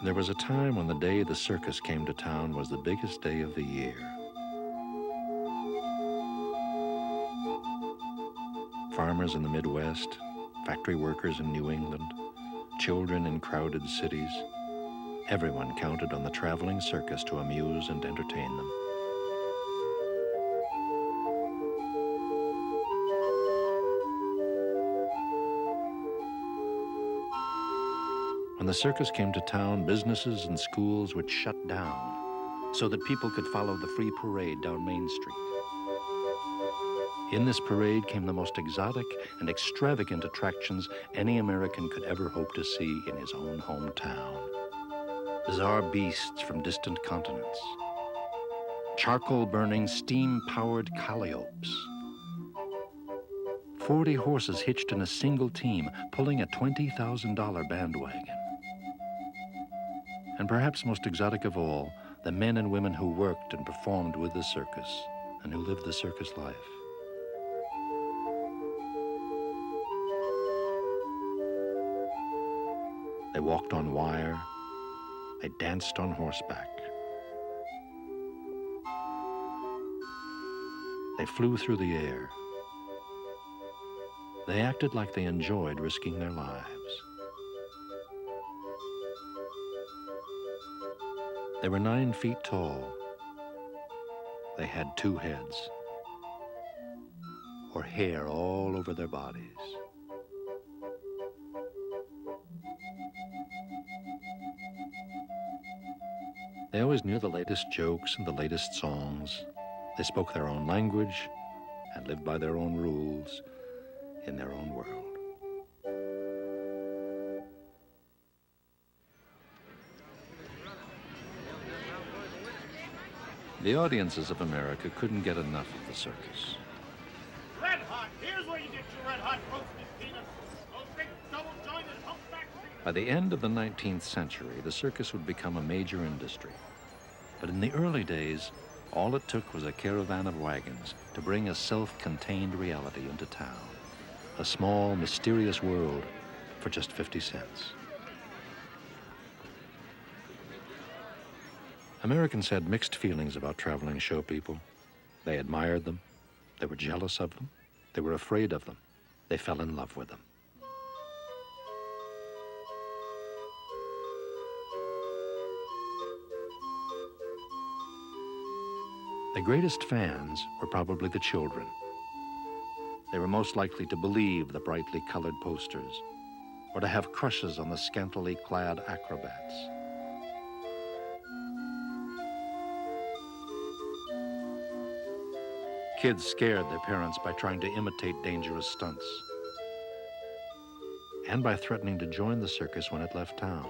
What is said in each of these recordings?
There was a time when the day the circus came to town was the biggest day of the year. Farmers in the Midwest, factory workers in New England, children in crowded cities, everyone counted on the traveling circus to amuse and entertain them. When the circus came to town, businesses and schools would shut down so that people could follow the free parade down Main Street. In this parade came the most exotic and extravagant attractions any American could ever hope to see in his own hometown. Bizarre beasts from distant continents, charcoal-burning, steam-powered calliopes, 40 horses hitched in a single team pulling a $20,000 bandwagon. And perhaps most exotic of all, the men and women who worked and performed with the circus and who lived the circus life. They walked on wire. They danced on horseback. They flew through the air. They acted like they enjoyed risking their lives. They were 9 feet tall. They had 2 heads, or hair all over their bodies. They always knew the latest jokes and the latest songs. They spoke their own language and lived by their own rules in their own world. The audiences of America couldn't get enough of the circus. Red hot! Here's where you get your red hot roasted peanuts. Those big double-jointed humpback peanuts. By the end of the 19th century, the circus would become a major industry. But in the early days, all it took was a caravan of wagons to bring a self-contained reality into town. A small, mysterious world for just 50 cents. Americans had mixed feelings about traveling show people. They admired them. They were jealous of them. They were afraid of them. They fell in love with them. The greatest fans were probably the children. They were most likely to believe the brightly colored posters or to have crushes on the scantily clad acrobats. Kids scared their parents by trying to imitate dangerous stunts and by threatening to join the circus when it left town.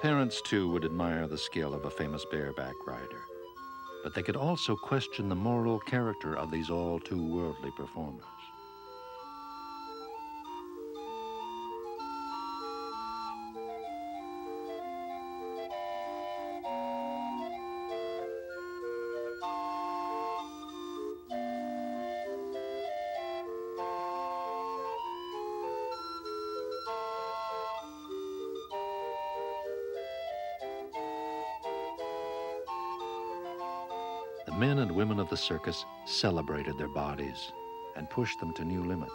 Parents, too, would admire the skill of a famous bareback rider, but they could also question the moral character of these all too worldly performers. The men and women of the circus celebrated their bodies and pushed them to new limits.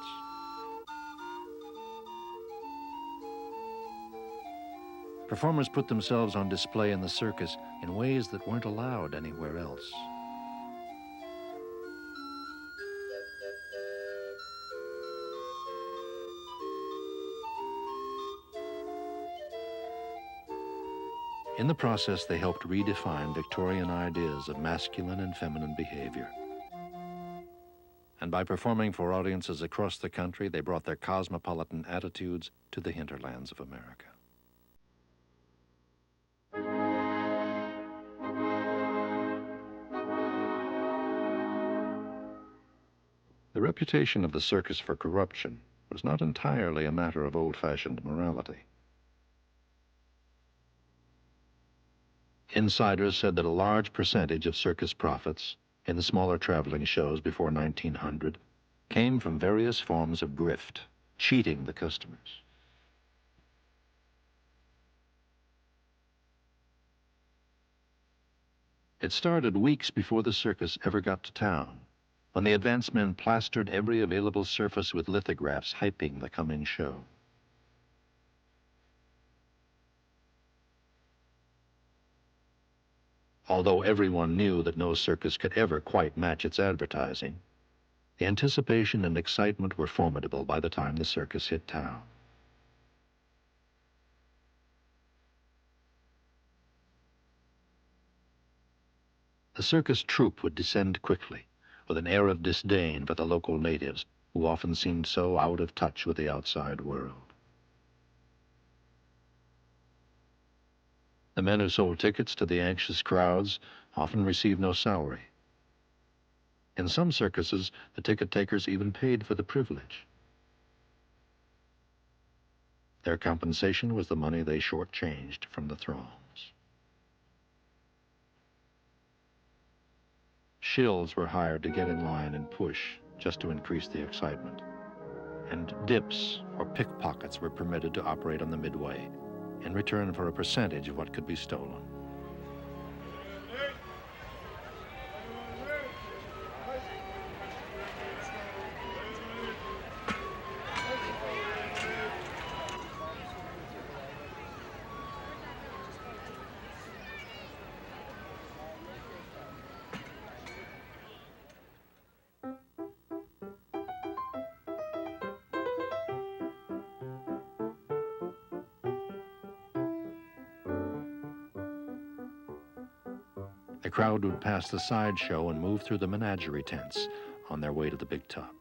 Performers put themselves on display in the circus in ways that weren't allowed anywhere else. In the process, they helped redefine Victorian ideas of masculine and feminine behavior. And by performing for audiences across the country, they brought their cosmopolitan attitudes to the hinterlands of America. The reputation of the circus for corruption was not entirely a matter of old-fashioned morality. Insiders said that a large percentage of circus profits in the smaller traveling shows before 1900 came from various forms of grift, cheating the customers. It started weeks before the circus ever got to town, when the advance men plastered every available surface with lithographs hyping the coming show. Although everyone knew that no circus could ever quite match its advertising, the anticipation and excitement were formidable by the time the circus hit town. The circus troupe would descend quickly, with an air of disdain for the local natives, who often seemed so out of touch with the outside world. The men who sold tickets to the anxious crowds often received no salary. In some circuses, the ticket takers even paid for the privilege. Their compensation was the money they shortchanged from the throngs. Shills were hired to get in line and push, just to increase the excitement. And dips or pickpockets were permitted to operate on the midway, in return for a percentage of what could be stolen. The crowd would pass the sideshow and move through the menagerie tents on their way to the big top.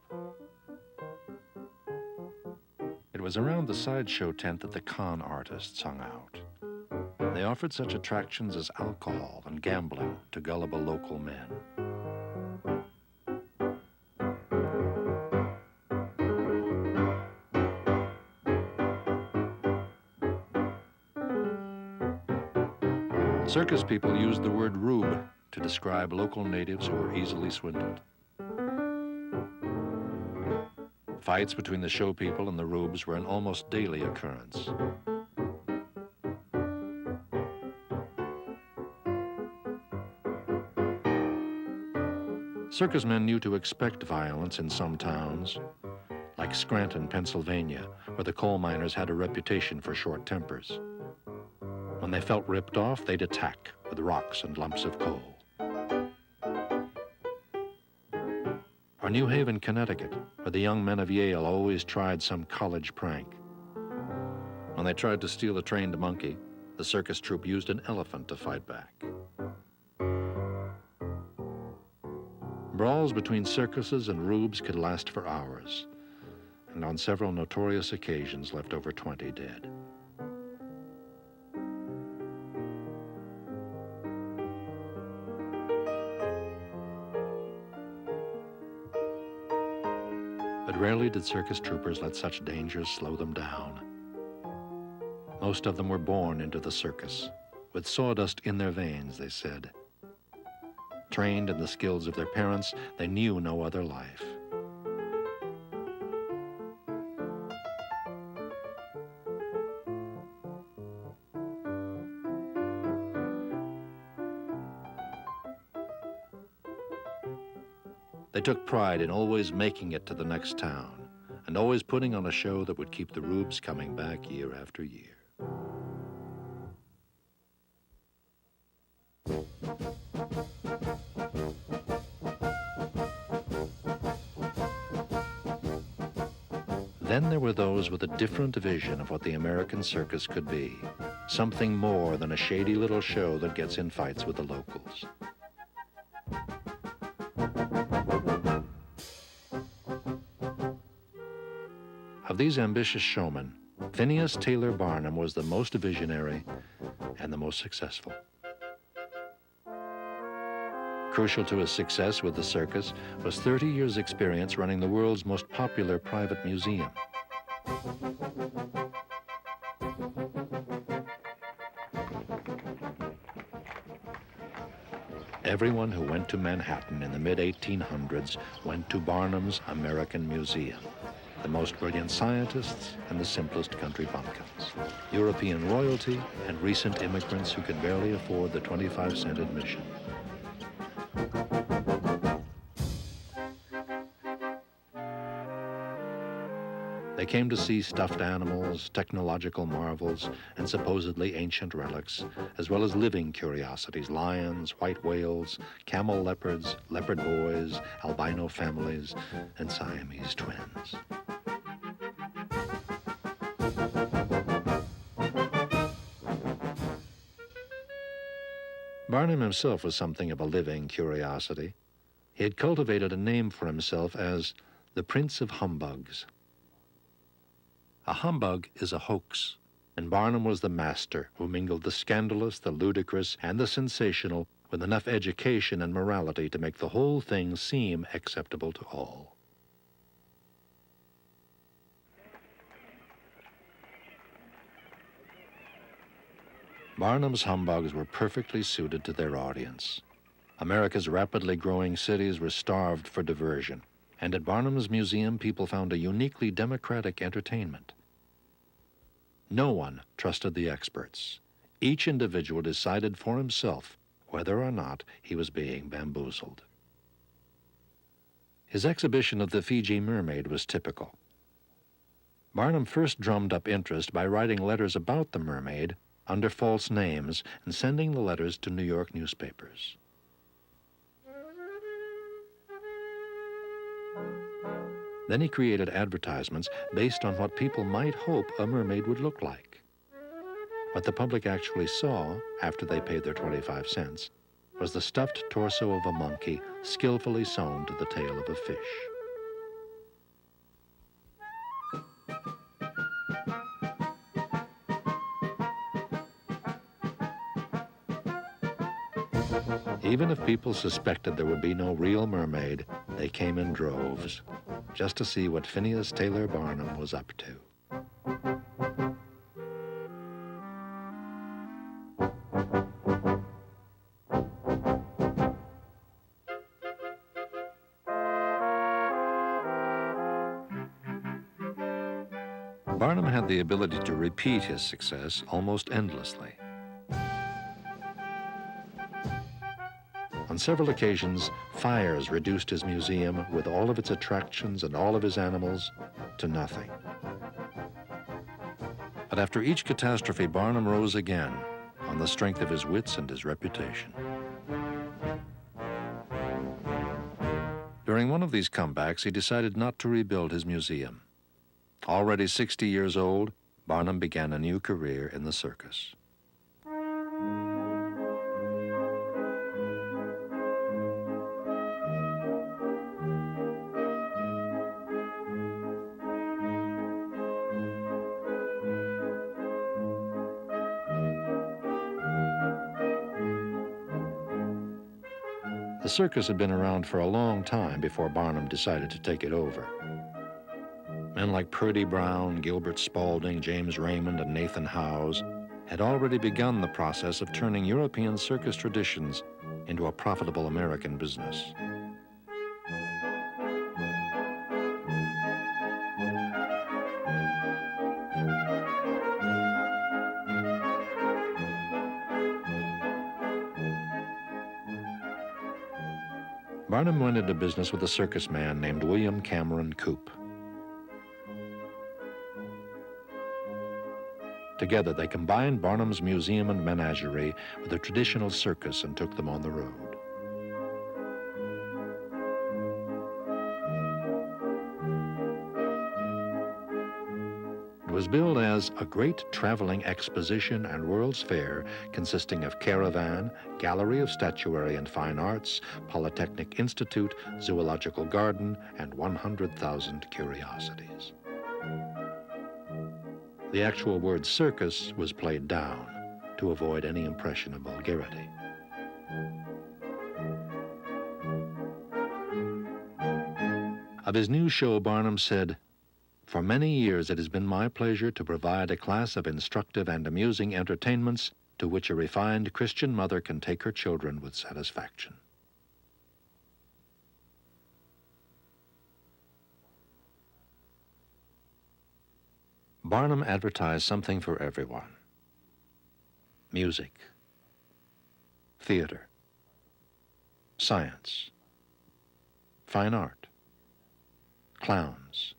It was around the sideshow tent that the con artists hung out. They offered such attractions as alcohol and gambling to gullible local men. Circus people used the word rube to describe local natives who were easily swindled. Fights between the show people and the rubes were an almost daily occurrence. Circus men knew to expect violence in some towns, like Scranton, Pennsylvania, where the coal miners had a reputation for short tempers. When they felt ripped off, they'd attack with rocks and lumps of coal. Or New Haven, Connecticut, where the young men of Yale always tried some college prank. When they tried to steal a trained monkey, the circus troupe used an elephant to fight back. Brawls between circuses and rubes could last for hours, and on several notorious occasions left over 20 dead. But rarely did circus troopers let such dangers slow them down. Most of them were born into the circus, with sawdust in their veins, they said. Trained in the skills of their parents, they knew no other life. They took pride in always making it to the next town, and always putting on a show that would keep the rubes coming back year after year. Then there were those with a different vision of what the American circus could be, something more than a shady little show that gets in fights with the locals. Of these ambitious showmen, Phineas Taylor Barnum was the most visionary and the most successful. Crucial to his success with the circus was 30 years' experience running the world's most popular private museum. Everyone who went to Manhattan in the mid-1800s went to Barnum's American Museum, the most brilliant scientists and the simplest country bumpkins, European royalty and recent immigrants who could barely afford the 25-cent admission. They came to see stuffed animals, technological marvels, and supposedly ancient relics, as well as living curiosities, lions, white whales, camel leopards, leopard boys, albino families, and Siamese twins. Barnum himself was something of a living curiosity. He had cultivated a name for himself as the Prince of Humbugs. A humbug is a hoax, and Barnum was the master who mingled the scandalous, the ludicrous, and the sensational with enough education and morality to make the whole thing seem acceptable to all. Barnum's humbugs were perfectly suited to their audience. America's rapidly growing cities were starved for diversion, and at Barnum's museum people found a uniquely democratic entertainment. No one trusted the experts. Each individual decided for himself whether or not he was being bamboozled. His exhibition of the Fiji mermaid was typical. Barnum first drummed up interest by writing letters about the mermaid under false names and sending the letters to New York newspapers. Then he created advertisements based on what people might hope a mermaid would look like. What the public actually saw, after they paid their 25 cents, was the stuffed torso of a monkey skillfully sewn to the tail of a fish. Even if people suspected there would be no real mermaid, they came in droves, just to see what Phineas Taylor Barnum was up to. Barnum had the ability to repeat his success almost endlessly. On several occasions, fires reduced his museum with all of its attractions and all of his animals to nothing. But after each catastrophe, Barnum rose again on the strength of his wits and his reputation. During one of these comebacks, he decided not to rebuild his museum. Already 60 years old, Barnum began a new career in the circus. The circus had been around for a long time before Barnum decided to take it over. Men like Purdy Brown, Gilbert Spaulding, James Raymond, and Nathan Howes had already begun the process of turning European circus traditions into a profitable American business. Barnum went into business with a circus man named William Cameron Coop. Together, they combined Barnum's museum and menagerie with a traditional circus and took them on the road. It was billed as a great traveling exposition and World's Fair consisting of caravan, gallery of statuary and fine arts, Polytechnic Institute, zoological garden, and 100,000 curiosities. The actual word circus was played down to avoid any impression of vulgarity. Of his new show, Barnum said, "For many years it has been my pleasure to provide a class of instructive and amusing entertainments to which a refined Christian mother can take her children with satisfaction." Barnum advertised something for everyone: music, theater, science, fine art, clowns,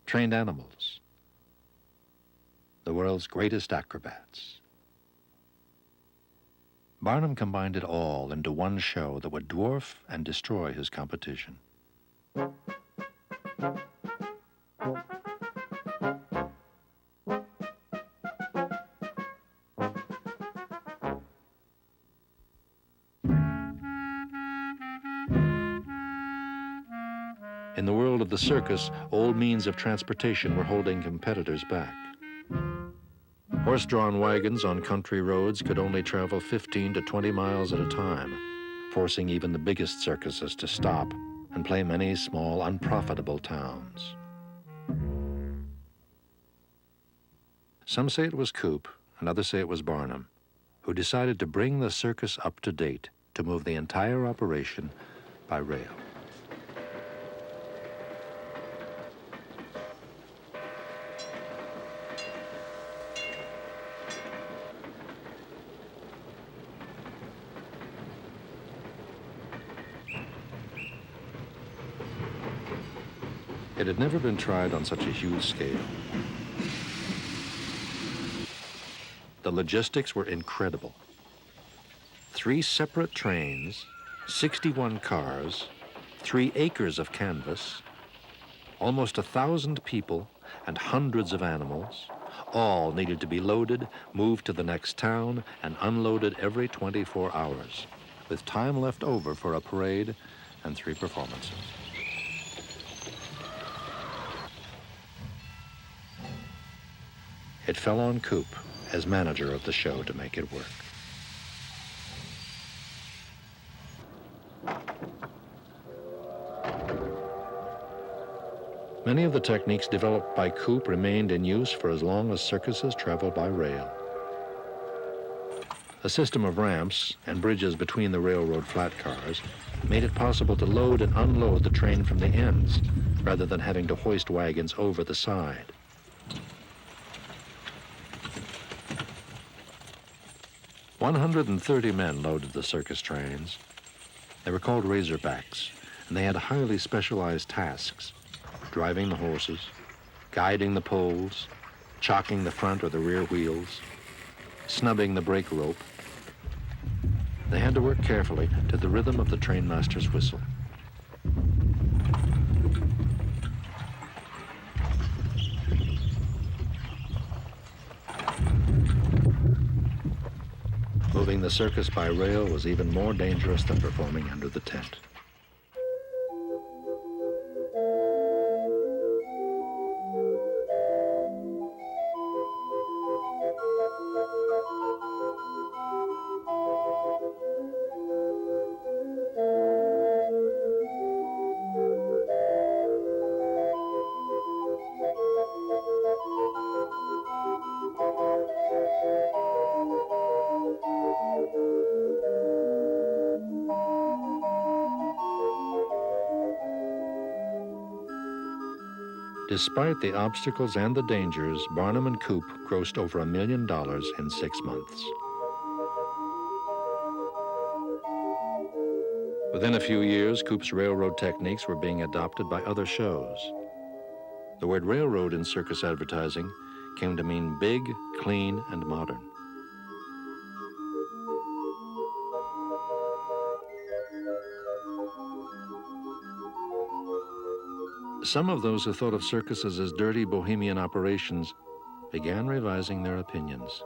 trained animals, the world's greatest acrobats. Barnum combined it all into one show that would dwarf and destroy his competition. In the world of the circus, old means of transportation were holding competitors back. Horse-drawn wagons on country roads could only travel 15 to 20 miles at a time, forcing even the biggest circuses to stop and play many small, unprofitable towns. Some say it was Coop, and others say it was Barnum, who decided to bring the circus up to date to move the entire operation by rail. It had never been tried on such a huge scale. The logistics were incredible. 3 separate trains, 61 cars, 3 acres of canvas, almost 1,000 people, and hundreds of animals, all needed to be loaded, moved to the next town, and unloaded every 24 hours, with time left over for a parade and 3 performances. It fell on Coop, as manager of the show, to make it work. Many of the techniques developed by Coop remained in use for as long as circuses traveled by rail. A system of ramps and bridges between the railroad flat cars made it possible to load and unload the train from the ends, rather than having to hoist wagons over the side. "130 men loaded the circus trains. They were called razorbacks, and they had highly specialized tasks: driving the horses, guiding the poles, chocking the front or the rear wheels, snubbing the brake rope. They had to work carefully to the rhythm of the trainmaster's whistle. Moving the circus by rail was even more dangerous than performing under the tent. Despite the obstacles and the dangers, Barnum and Coop grossed over $1 million in 6 months. Within a few years, Coop's railroad techniques were being adopted by other shows. The word railroad in circus advertising came to mean big, clean, and modern. Some of those who thought of circuses as dirty bohemian operations began revising their opinions.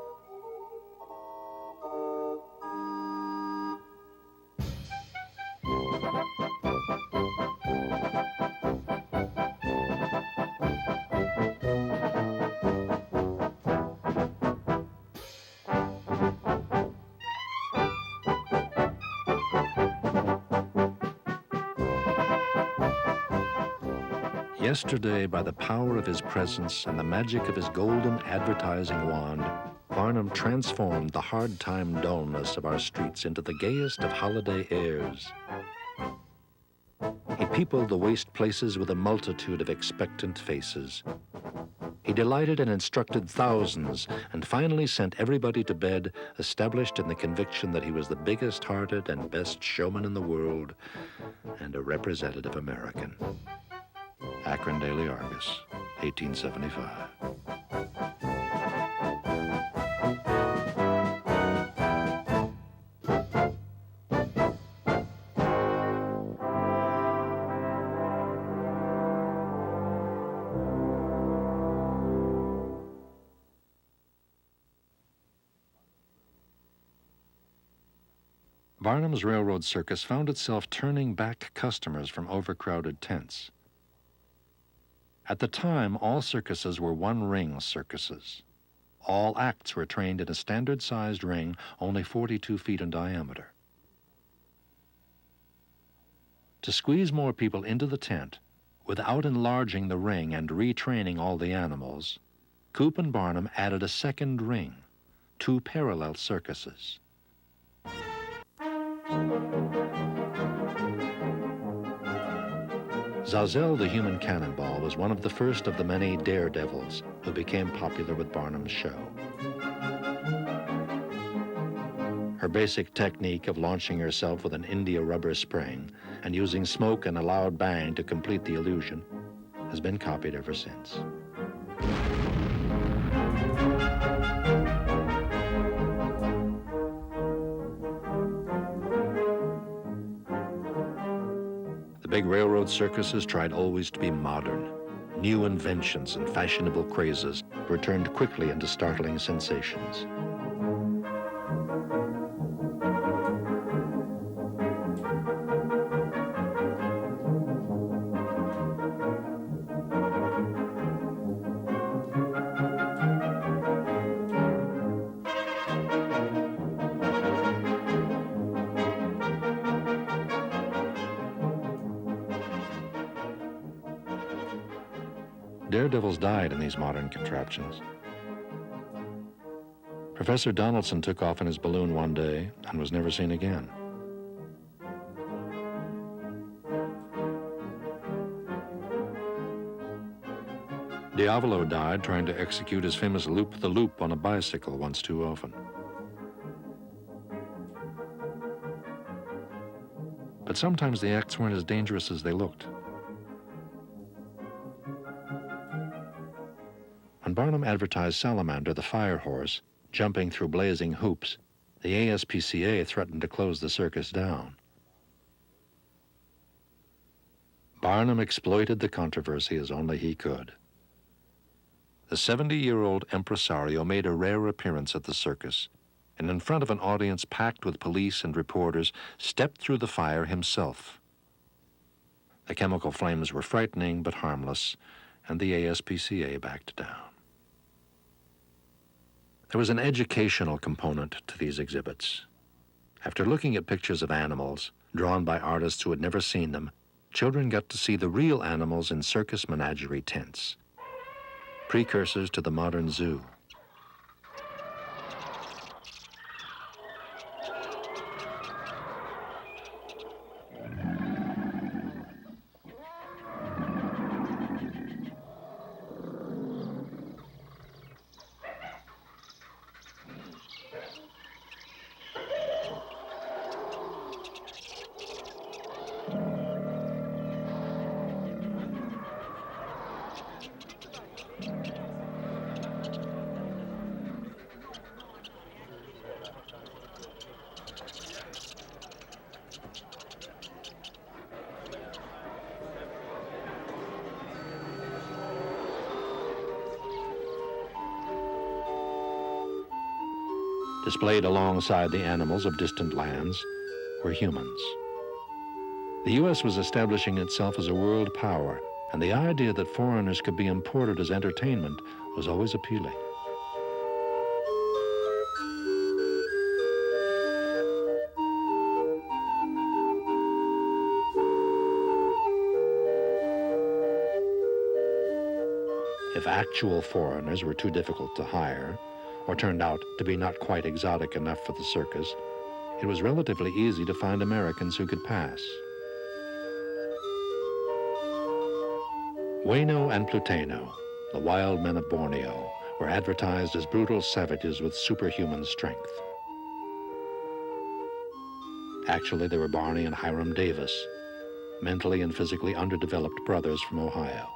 Yesterday, by the power of his presence and the magic of his golden advertising wand, Barnum transformed the hard-time dullness of our streets into the gayest of holiday airs. He peopled the waste places with a multitude of expectant faces. He delighted and instructed thousands and finally sent everybody to bed, established in the conviction that he was the biggest-hearted and best showman in the world and a representative American. Akron Daily Argus, 1875. Barnum's Railroad Circus found itself turning back customers from overcrowded tents. At the time, all circuses were one-ring circuses. All acts were trained in a standard-sized ring, only 42 feet in diameter. To squeeze more people into the tent, without enlarging the ring and retraining all the animals, Coop and Barnum added a second ring, 2 parallel circuses. Zazel the human cannonball was one of the first of the many daredevils who became popular with Barnum's show. Her basic technique of launching herself with an India rubber spring and using smoke and a loud bang to complete the illusion has been copied ever since. The big railroad circuses tried always to be modern. New inventions and fashionable crazes were turned quickly into startling sensations. Daredevils died in these modern contraptions. Professor Donaldson took off in his balloon one day and was never seen again. Diavolo died trying to execute his famous loop-the-loop on a bicycle once too often. But sometimes the acts weren't as dangerous as they looked. When Barnum advertised Salamander, the fire horse, jumping through blazing hoops, the ASPCA threatened to close the circus down. Barnum exploited the controversy as only he could. The 70-year-old impresario made a rare appearance at the circus, and in front of an audience packed with police and reporters, stepped through the fire himself. The chemical flames were frightening but harmless, and the ASPCA backed down. There was an educational component to these exhibits. After looking at pictures of animals, drawn by artists who had never seen them, children got to see the real animals in circus menagerie tents, precursors to the modern zoo. Displayed alongside the animals of distant lands were humans. The U.S. was establishing itself as a world power, and the idea that foreigners could be imported as entertainment was always appealing. If actual foreigners were too difficult to hire, or turned out to be not quite exotic enough for the circus, it was relatively easy to find Americans who could pass. Bueno and Pluteno, the wild men of Borneo, were advertised as brutal savages with superhuman strength. Actually, they were Barney and Hiram Davis, mentally and physically underdeveloped brothers from Ohio.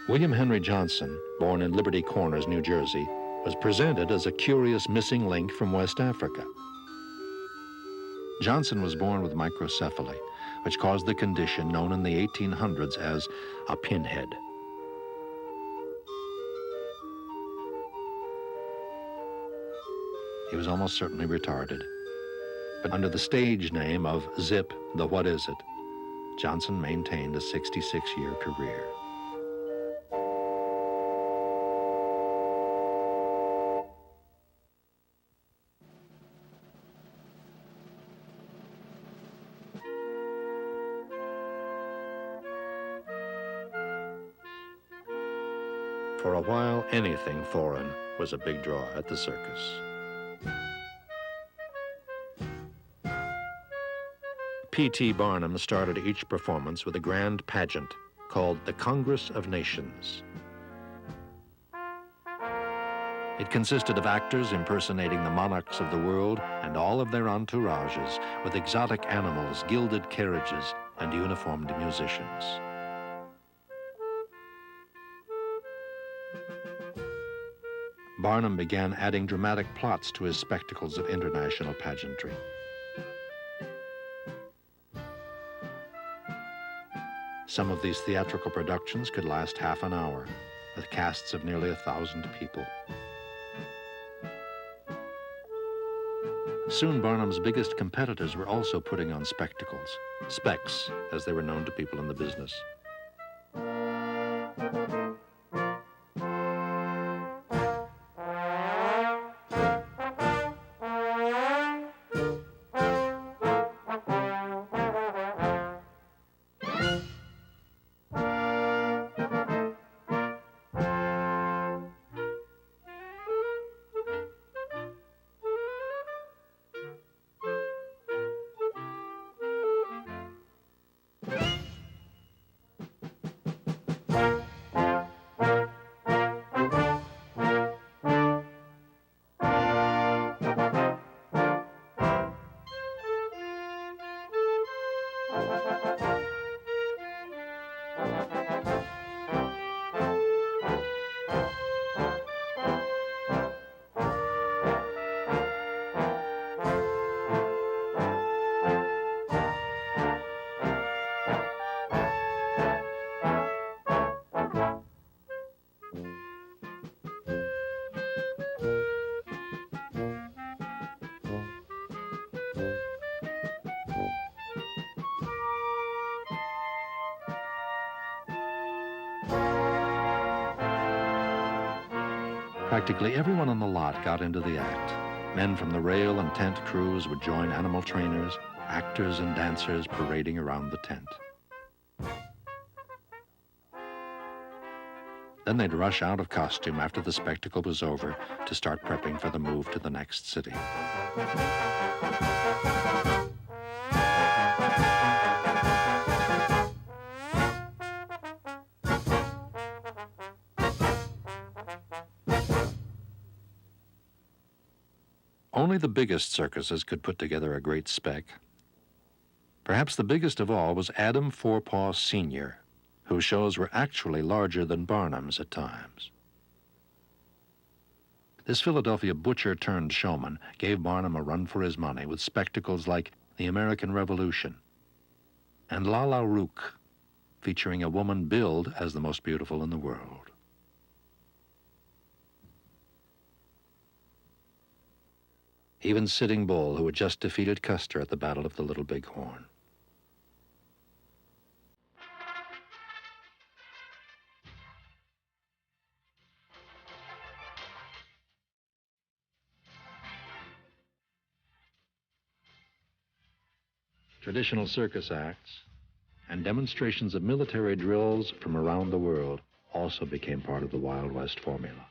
William Henry Johnson, born in Liberty Corners, New Jersey, was presented as a curious missing link from West Africa. Johnson was born with microcephaly, which caused the condition known in the 1800s as a pinhead. He was almost certainly retarded, but under the stage name of Zip the What Is It, Johnson maintained a 66-year career. For a while, anything foreign was a big draw at the circus. P.T. Barnum started each performance with a grand pageant called the Congress of Nations. It consisted of actors impersonating the monarchs of the world and all of their entourages, with exotic animals, gilded carriages, and uniformed musicians. Barnum began adding dramatic plots to his spectacles of international pageantry. Some of these theatrical productions could last half an hour, with casts of nearly 1,000 people. Soon, Barnum's biggest competitors were also putting on spectacles, specs, as they were known to people in the business. Practically everyone on the lot got into the act. Men from the rail and tent crews would join animal trainers, actors and dancers parading around the tent. Then they'd rush out of costume after the spectacle was over to start prepping for the move to the next city. Only the biggest circuses could put together a great spec. Perhaps the biggest of all was Adam Forepaugh Sr., whose shows were actually larger than Barnum's at times. This Philadelphia butcher-turned-showman gave Barnum a run for his money with spectacles like The American Revolution and La La Rook, featuring a woman billed as the most beautiful in the world. Even Sitting Bull, who had just defeated Custer at the Battle of the Little Bighorn. Traditional circus acts and demonstrations of military drills from around the world also became part of the Wild West formula.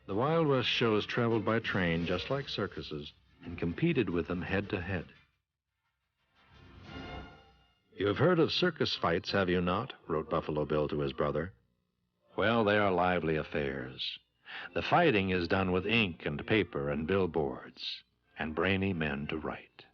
The Wild West shows traveled by train just like circuses and competed with them head to head. "You have heard of circus fights, have you not?" wrote Buffalo Bill to his brother. "Well, they are lively affairs. The fighting is done with ink and paper and billboards and brainy men to write."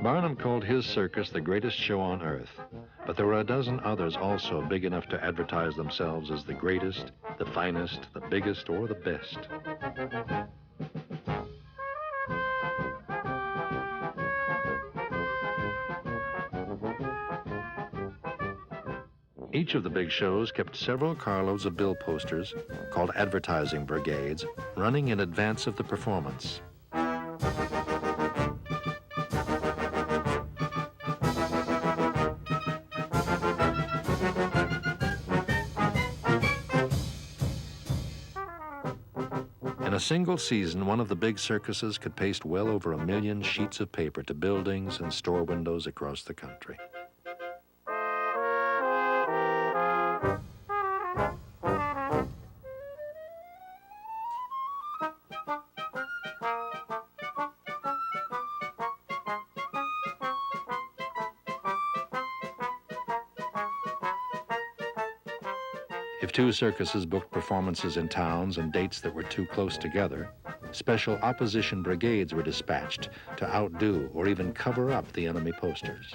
Barnum called his circus the greatest show on earth, but there were a dozen others also big enough to advertise themselves as the greatest, the finest, the biggest, or the best. Each of the big shows kept several carloads of bill posters, called advertising brigades, running in advance of the performance. In a single season, one of the big circuses could paste well over 1 million sheets of paper to buildings and store windows across the country. If two circuses booked performances in towns and dates that were too close together, special opposition brigades were dispatched to outdo or even cover up the enemy posters.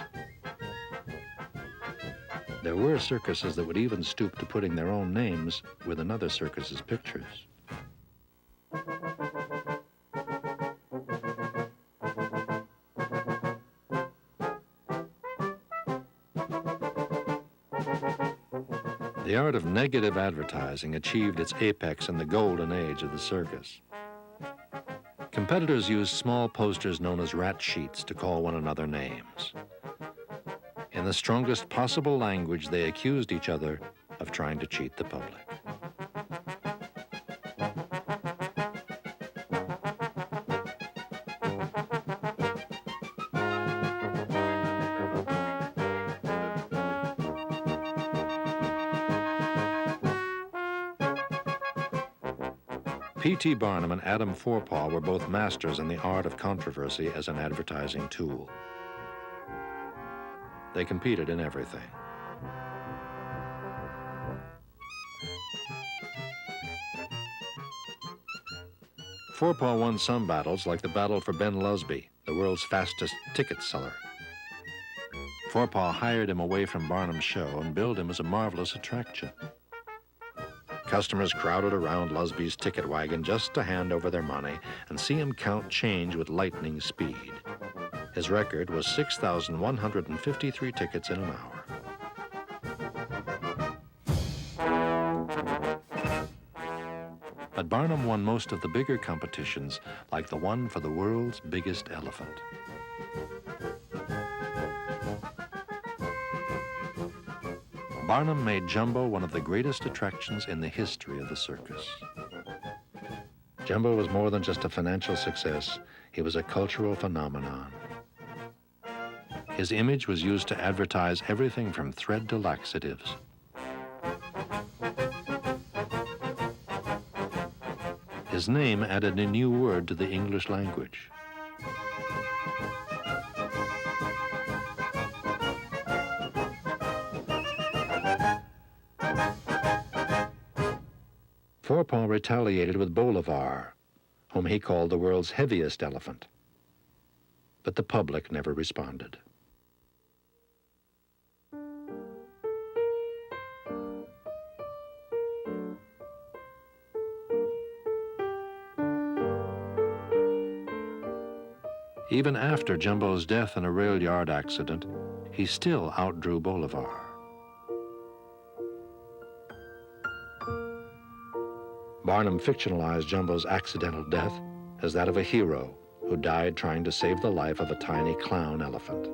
There were circuses that would even stoop to putting their own names with another circus's pictures. The art of negative advertising achieved its apex in the golden age of the circus. Competitors used small posters known as rat sheets to call one another names. In the strongest possible language, they accused each other of trying to cheat the public. P.T. Barnum and Adam Forepaugh were both masters in the art of controversy as an advertising tool. They competed in everything. Forepaugh won some battles, like the battle for Ben Lusby, the world's fastest ticket seller. Forepaugh hired him away from Barnum's show and billed him as a marvelous attraction. Customers crowded around Lusby's ticket wagon just to hand over their money and see him count change with lightning speed. His record was 6,153 tickets in an hour. But Barnum won most of the bigger competitions, like the one for the world's biggest elephant. Barnum made Jumbo one of the greatest attractions in the history of the circus. Jumbo was more than just a financial success. He was a cultural phenomenon. His image was used to advertise everything from thread to laxatives. His name added a new word to the English language. Forepaugh retaliated with Bolivar, whom he called the world's heaviest elephant. But the public never responded. Even after Jumbo's death in a rail yard accident, he still outdrew Bolivar. Barnum fictionalized Jumbo's accidental death as that of a hero who died trying to save the life of a tiny clown elephant.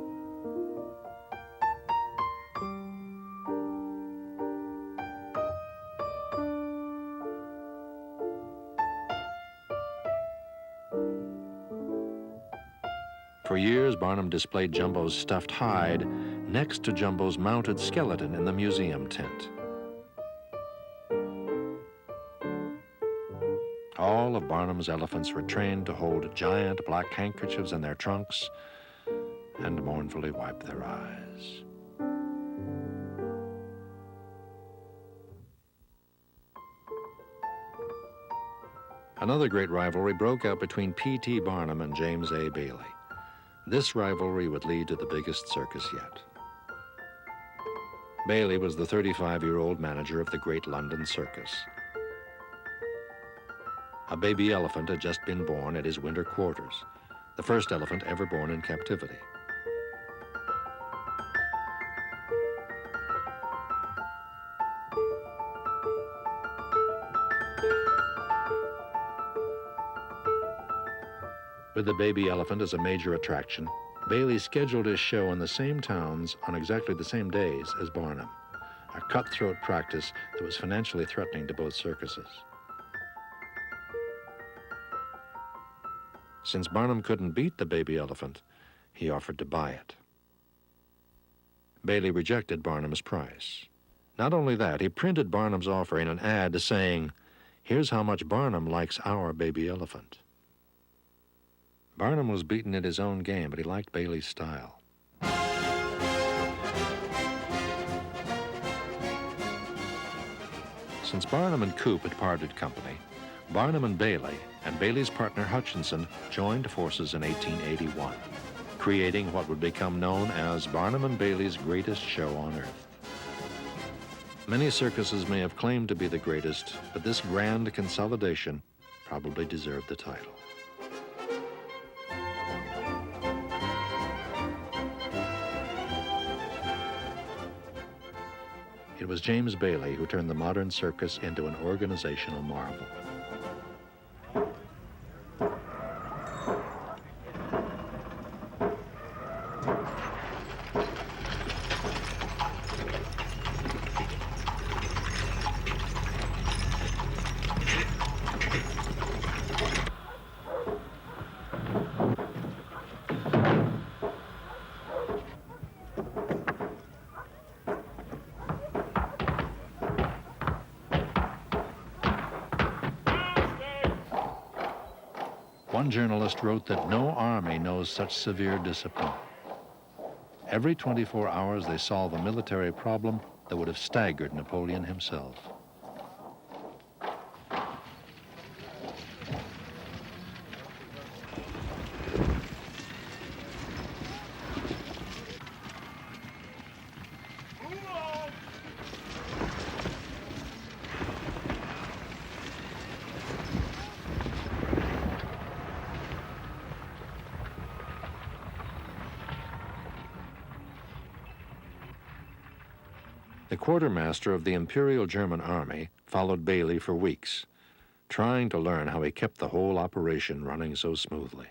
For years, Barnum displayed Jumbo's stuffed hide next to Jumbo's mounted skeleton in the museum tent. All of Barnum's elephants were trained to hold giant black handkerchiefs in their trunks and mournfully wipe their eyes. Another great rivalry broke out between P.T. Barnum and James A. Bailey. This rivalry would lead to the biggest circus yet. Bailey was the 35-year-old manager of the Great London Circus. A baby elephant had just been born at his winter quarters, the first elephant ever born in captivity. With the baby elephant as a major attraction, Bailey scheduled his show in the same towns on exactly the same days as Barnum, a cutthroat practice that was financially threatening to both circuses. Since Barnum couldn't beat the baby elephant, he offered to buy it. Bailey rejected Barnum's price. Not only that, he printed Barnum's offer in an ad saying, "Here's how much Barnum likes our baby elephant." Barnum was beaten at his own game, but he liked Bailey's style. Since Barnum and Coop had parted company, Barnum and Bailey and Bailey's partner Hutchinson joined forces in 1881, creating what would become known as Barnum and Bailey's greatest show on earth. Many circuses may have claimed to be the greatest, but this grand consolidation probably deserved the title. It was James Bailey who turned the modern circus into an organizational marvel. One journalist wrote that no army knows such severe discipline. Every 24 hours they solve a military problem that would have staggered Napoleon himself. The quartermaster of the Imperial German Army followed Bailey for weeks, trying to learn how he kept the whole operation running so smoothly.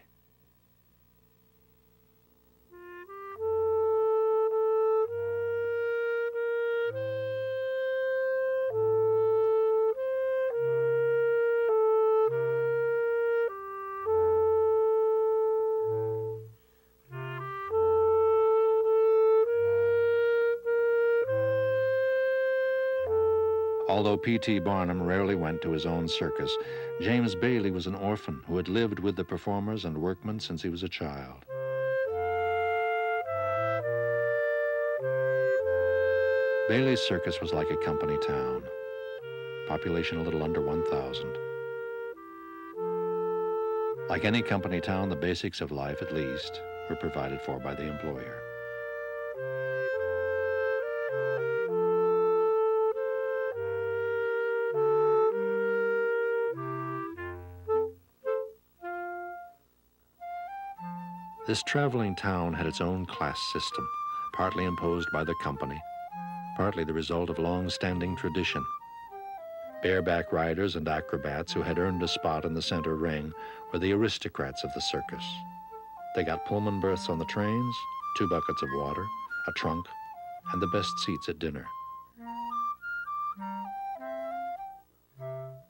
Although P.T. Barnum rarely went to his own circus, James Bailey was an orphan who had lived with the performers and workmen since he was a child. Bailey's circus was like a company town, population a little under 1,000. Like any company town, the basics of life, at least, were provided for by the employer. This traveling town had its own class system, partly imposed by the company, partly the result of long-standing tradition. Bareback riders and acrobats who had earned a spot in the center ring were the aristocrats of the circus. They got Pullman berths on the trains, 2 buckets of water, a trunk, and the best seats at dinner.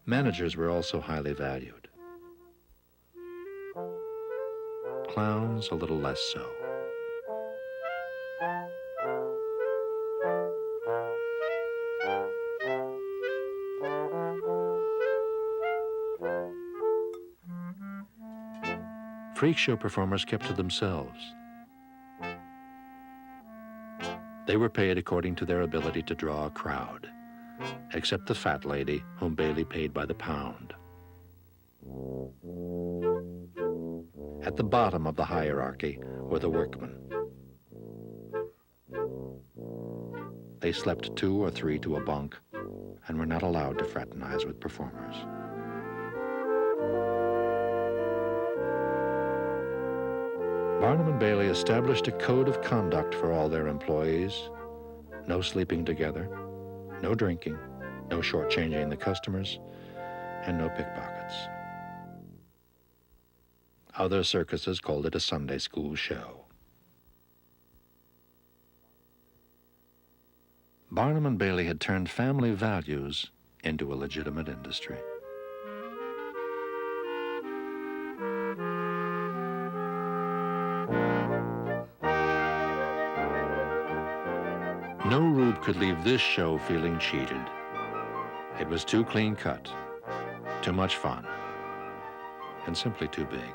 Managers were also highly valued. clowns a little less so. Freak show performers kept to themselves. They were paid according to their ability to draw a crowd, except the fat lady, whom Bailey paid by the pound. At the bottom of the hierarchy were the workmen. They slept 2 or 3 to a bunk and were not allowed to fraternize with performers. Barnum and Bailey established a code of conduct for all their employees. No sleeping together, no drinking, no shortchanging the customers, and no pickpockets. Other circuses called it a Sunday school show. Barnum and Bailey had turned family values into a legitimate industry. No rube could leave this show feeling cheated. It was too clean cut, too much fun, and simply too big.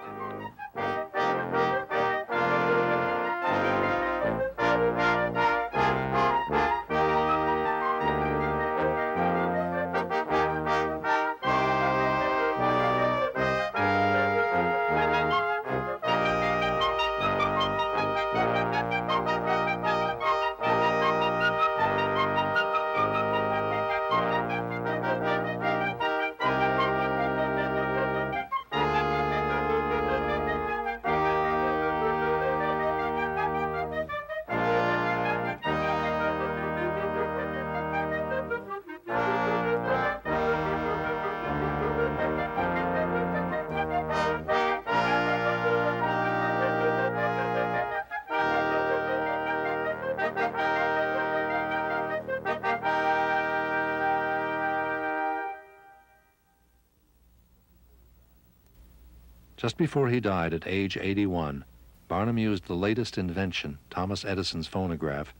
Just before he died at age 81, Barnum used the latest invention, Thomas Edison's phonograph,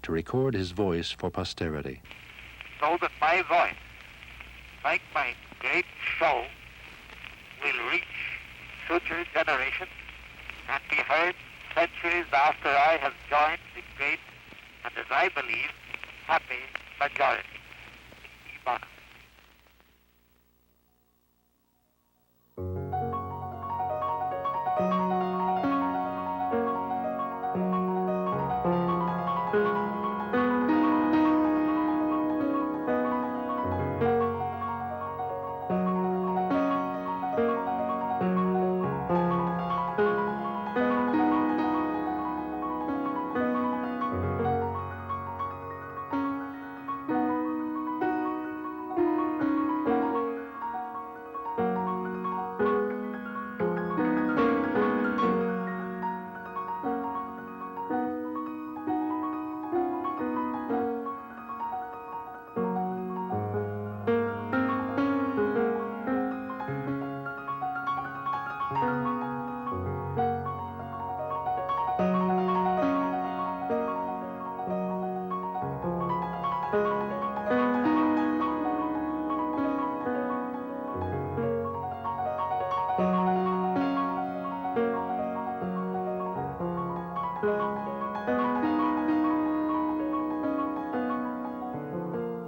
to record his voice for posterity. So that my voice, like my great show, will reach future generations and be heard centuries after I have joined the great and, as I believe, happy majority. E. Barnum.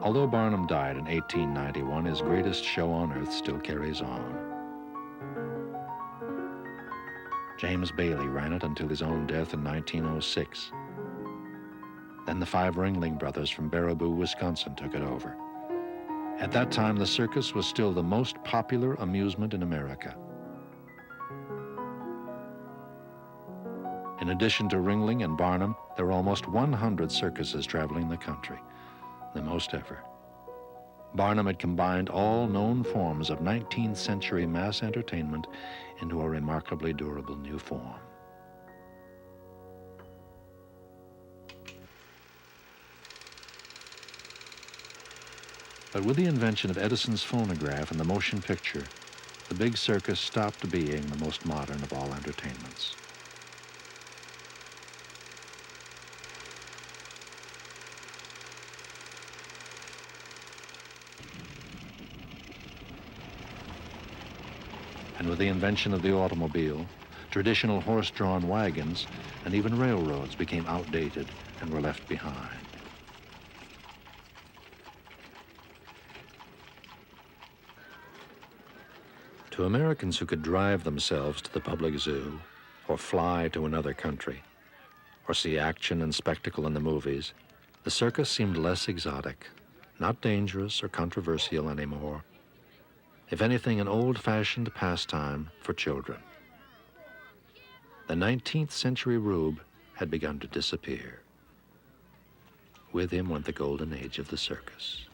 Although Barnum died in 1891, his greatest show on earth still carries on. James Bailey ran it until his own death in 1906. Then the 5 Ringling Brothers from Baraboo, Wisconsin took it over. At that time, the circus was still the most popular amusement in America. In addition to Ringling and Barnum, there were almost 100 circuses traveling the country, the most ever. Barnum had combined all known forms of 19th century mass entertainment into a remarkably durable new form. But with the invention of Edison's phonograph and the motion picture, the big circus stopped being the most modern of all entertainments. And with the invention of the automobile, traditional horse-drawn wagons and even railroads became outdated and were left behind. To Americans who could drive themselves to the public zoo, or fly to another country, or see action and spectacle in the movies, the circus seemed less exotic, not dangerous or controversial anymore. If anything, an old-fashioned pastime for children. The 19th century rube had begun to disappear. With him went the golden age of the circus.